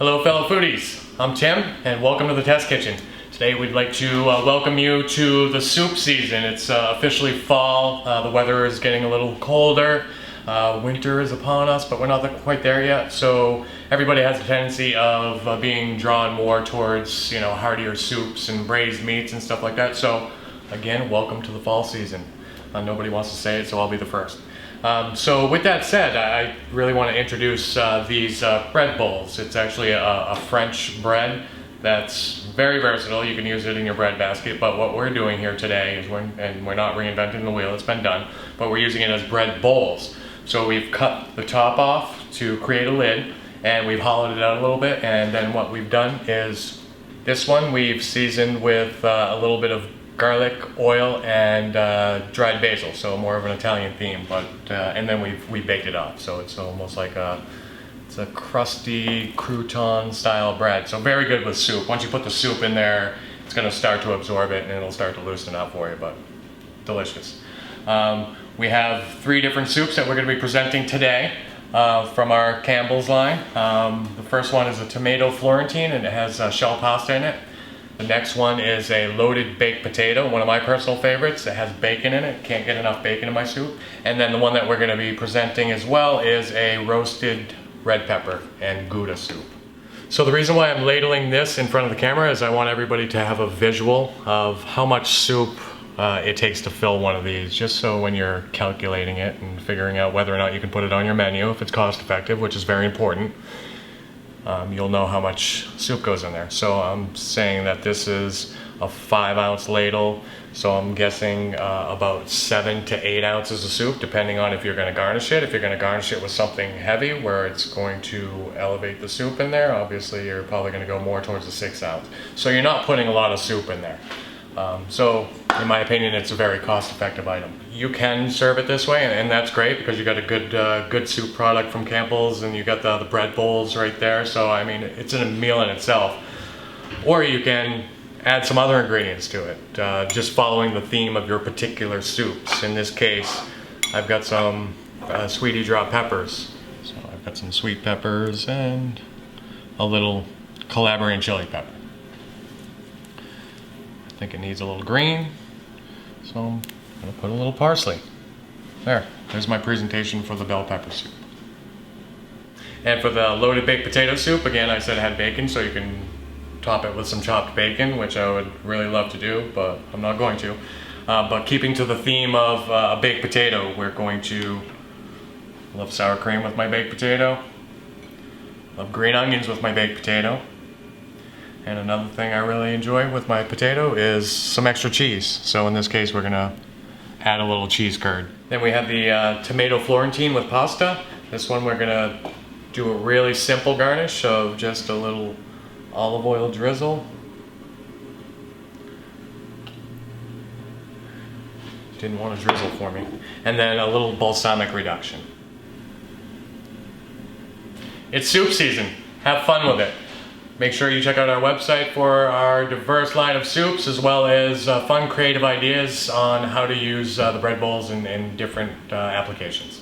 Hello fellow foodies, I'm Tim and welcome to the Test Kitchen. Today we'd like to welcome you to the soup season. It's officially fall, the weather is getting a little colder, winter is upon us, but we're not quite there yet. So everybody has a tendency of being drawn more towards, heartier soups and braised meats and stuff like that. So again, welcome to the fall season. Nobody wants to say it, so I'll be the first. So with that said, I really want to introduce these bread bowls. It's actually a French bread that's very versatile. You can use it in your bread basket, but what we're doing here today is we're not reinventing the wheel, it's been done, but we're using it as bread bowls. So we've cut the top off to create a lid, and we've hollowed it out a little bit, and then what we've done is this one we've seasoned with a little bit of garlic, oil, and dried basil, so more of an Italian theme. But and then we baked it up, so it's almost like it's a crusty crouton style bread. So very good with soup. Once you put the soup in there, it's going to start to absorb it, and it'll start to loosen up for you. But delicious. We have 3 different soups that we're going to be presenting today from our Campbell's line. The first one is a tomato Florentine, and it has shell pasta in it. The next one is a loaded baked potato, one of my personal favorites. It has bacon in it. Can't get enough bacon in my soup. And then the one that we're going to be presenting as well is a roasted red pepper and Gouda soup. So the reason why I'm ladling this in front of the camera is I want everybody to have a visual of how much soup it takes to fill one of these, just so when you're calculating it and figuring out whether or not you can put it on your menu, if it's cost effective, which is very important. You'll know how much soup goes in there. So I'm saying that this is a 5-ounce ladle, so I'm guessing about 7 to 8 ounces of soup, depending on if you're going to garnish it. If you're going to garnish it with something heavy where it's going to elevate the soup in there, obviously you're probably going to go more towards the 6 ounce. So you're not putting a lot of soup in there. So in my opinion, it's a very cost-effective item. You can serve it this way, and that's great because you got a good soup product from Campbell's, and you got the bread bowls right there. So I mean, it's a meal in itself. Or you can add some other ingredients to it, just following the theme of your particular soups. In this case, I've got some sweetie drop peppers. So I've got some sweet peppers and a little Calabrian chili pepper. I think it needs a little green, so I'm going to put a little parsley. There's my presentation for the bell pepper soup. And for the loaded baked potato soup, again, I said it had bacon, so you can top it with some chopped bacon, which I would really love to do, but I'm not going to. But keeping to the theme of a baked potato, we're going to love sour cream with my baked potato, love green onions with my baked potato. And another thing I really enjoy with my potato is some extra cheese. So in this case, we're gonna add a little cheese curd. Then we have the tomato Florentine with pasta. This one we're gonna do a really simple garnish of just a little olive oil drizzle. Didn't want to drizzle for me. And then a little balsamic reduction. It's soup season. Have fun with it. Make sure you check out our website for our diverse line of soups, as well as fun creative ideas on how to use the bread bowls in different applications.